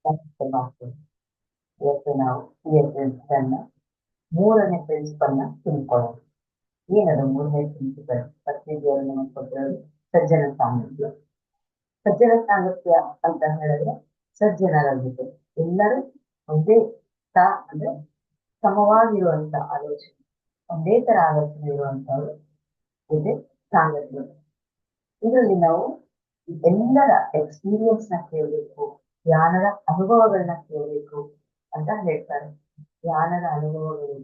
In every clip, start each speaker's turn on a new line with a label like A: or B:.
A: ನಮಸ್ತೆ ಮಾಡ್ತೀವಿ. ಇವತ್ತು ನಾವು CSS ಮೂರನೇ ಪ್ರಿನ್ಸಿಪಲ್ನ ತಿಳ್ಕೊಳ್ಳೋಣ. ಏನದು ಮೂರನೇ ಪ್ರಿನ್ಸಿಪಲ್? ಪತ್ರಿಕೆಯಲ್ಲಿ ನಮಗೆ ಕೊಟ್ಟಿರೋದು ಸಜ್ಜನ ಸಾಮರ್ಥ್ಯ. ಸಜ್ಜನ ಸಾಮರ್ಥ್ಯ ಅಂತ ಹೇಳಿದ್ರೆ ಸಜ್ಜನರಾಗಿದ್ದು ಎಲ್ಲರೂ ಒಂದೇ ಅಂದ್ರೆ ಸಮವಾಗಿರುವಂತ ಆಲೋಚನೆ, ಒಂದೇ ತರ ಆಲೋಚನೆ ಇರುವಂತವ್ರು ಇದೆ ಸಾಂಗತ್ಯ. ಇದರಲ್ಲಿ ನಾವು ಎಲ್ಲರ ಎಕ್ಸ್ಪೀರಿಯನ್ಸ್ ನ ಕೇಳಬೇಕು, ಜ್ಞಾನದ ಅನುಭವಗಳನ್ನ ಕೇಳಬೇಕು ಅಂತ ಹೇಳ್ತಾರೆ. ಜ್ಞಾನದ ಅನುಭವಗಳು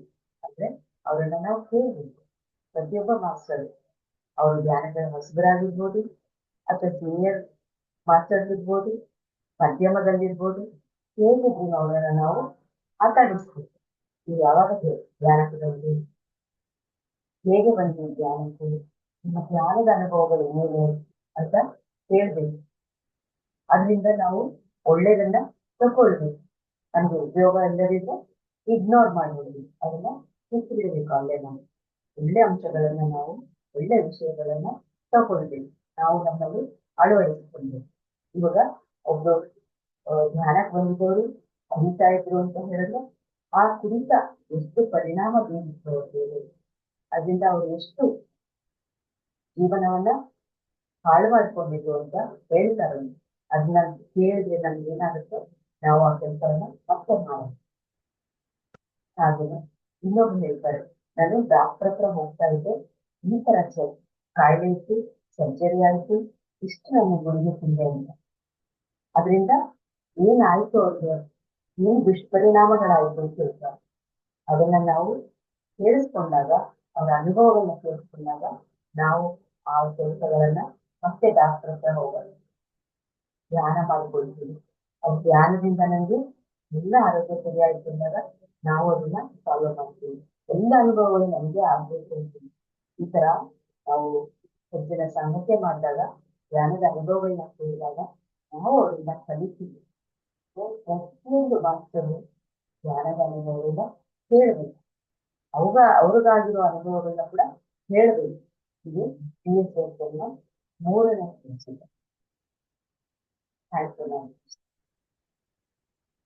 A: ಅಂದ್ರೆ ಅವರನ್ನ ನಾವು ಕೇಳಬೇಕು. ಪ್ರತಿಯೊಬ್ಬ ಮಾಸ್ಟರ್ ಅವರು ಜ್ಞಾನದ ಹೊಸಬರಾಗಿರ್ಬೋದು ಅಥವಾ ಸೀನಿಯರ್ ಮಾಸ್ಟರ್ಸ್ ಇರ್ಬೋದು, ಮಧ್ಯಮದಲ್ಲಿರ್ಬೋದು, ಹೇಗಿದ್ರು ಅವರನ್ನ ನಾವು ಮಾತಾಡಿಸ್ಬೇಕು. ನೀವು ಯಾವಾಗ ಜ್ಞಾನಕ್ಕೆ ಬಂದ್ರಿ, ಹೇಗೆ ಬಂದ್ರಿ ಜ್ಞಾನಕ್ಕೆ, ನಿಮ್ಮ ಜ್ಞಾನದ ಅನುಭವಗಳು ಏನು ಅಂತ ಹೇಳ್ಬೇಕು. ಅದರಿಂದ ನಾವು ಒಳ್ಳೇದನ್ನ ತಗೊಳ್ಬೇಕು. ನಮ್ಗೆ ಉಪಯೋಗ ಇಲ್ಲದಿದ್ರೆ ಇಗ್ನೋರ್ ಮಾಡ್ಬಿಡ್ಬೇಕು, ಅದನ್ನ ಬಿಟ್ಟಿಬಿಡ್ಬೇಕು. ಅಲ್ಲೇ ನಾವು ಒಳ್ಳೆ ಅಂಶಗಳನ್ನ ನಾವು ಒಳ್ಳೆ ವಿಷಯಗಳನ್ನ ತಗೊಳ್ಬೇಕು, ನಾವು ನಮ್ಮಲ್ಲಿ ಅಳವಡಿಸಿಕೊಳ್ಬೇಕು. ಇವಾಗ ಒಬ್ರು ಧ್ಯಾನಕ್ಕೆ ಬಂದಿದ್ದವರು ಕುಡಿತಾ ಇದ್ರು ಅಂತ ಹೇಳಿದ್ರೆ ಆ ಕುಡಿತ ಎಷ್ಟು ಪರಿಣಾಮ ಬೀರಿತ್ತು ಅವ್ರಿಗೆ, ಅದರಿಂದ ಅವ್ರು ಎಷ್ಟು ಜೀವನವನ್ನ ಹಾಳು ಮಾಡ್ಕೊಂಡಿದ್ರು ಅಂತ ಹೇಳ್ತಾರೆ. ಅದನ್ನ ಕೇಳಿದ್ರೆ ನಮ್ಗೆ ಏನಾಗುತ್ತೆ, ನಾವು ಆ ಕೆಲಸವನ್ನ ಮತ್ತೆ ಮಾಡೋದು. ಹಾಗೇನೆ ಇನ್ನೊಬ್ರು ಹೇಳ್ತಾರೆ, ನಾನು ಡಾಕ್ಟರ್ ಹತ್ರ ಹೋಗ್ತಾ ಇದ್ದೆ, ಈ ತರ ಕಾಯಿಲೆ ಇತ್ತು, ಸರ್ಜರಿ ಆಯ್ತು, ಇಷ್ಟು ನನ್ನ ಗುಳಿಗೆ ತಿಂದೆ ಅಂತ. ಅದರಿಂದ ಏನಾಯ್ತು ಅವ್ರಿಗೆ, ಏನ್ ದುಷ್ಪರಿಣಾಮಗಳಾಯ್ತು ಅಂತ ಹೇಳ್ತಾರೆ. ಅದನ್ನ ನಾವು ಕೇಳಿಸ್ಕೊಂಡಾಗ, ಅವರ ಅನುಭವಗಳನ್ನ ಕೇಳಿಸ್ಕೊಂಡಾಗ ನಾವು ಆ ಕೆಲಸಗಳನ್ನ ಮತ್ತೆ ಡಾಕ್ಟರ್ ಹತ್ರ ಹೋಗೋದು, ಧ್ಯಾನ ಮಾಡ್ಕೊಳ್ತೀವಿ. ಆ ಧ್ಯಾನದಿಂದ ನನಗೆ ಎಲ್ಲ ಆರೋಗ್ಯ ಸರಿಯಾಯ್ತು ಅಂದಾಗ ನಾವು ಅದನ್ನ ಫಾಲೋ ಮಾಡ್ತೀವಿ. ಎಲ್ಲ ಅನುಭವಗಳು ನಮಗೆ ಆಗ್ಬೇಕು ಅಂತೀವಿ. ಈ ತರ ನಾವು ಸಜ್ಜನ ಸಾಂಗತ್ಯ ಮಾಡಿದಾಗ, ಧ್ಯಾನದ ಅನುಭವಗಳನ್ನ ಕೇಳಿದಾಗ ನಾವು ಅವರಿಂದ ಕಲಿತೀವಿ. ಪ್ರತಿಯೊಂದು ಮಾಸ್ತರು ಧ್ಯಾನದ ಅನುಭವಗಳನ್ನ ಕೇಳಬೇಕು, ಅವ್ರಿಗಾಗಿರೋ ಅನುಭವಗಳನ್ನ ಕೂಡ ಹೇಳ್ಬೇಕು. ಇದು CSS ಮೂರನೇ ಪ್ರಿನ್ಸಿಪಲ್. ಆಯ್ತು.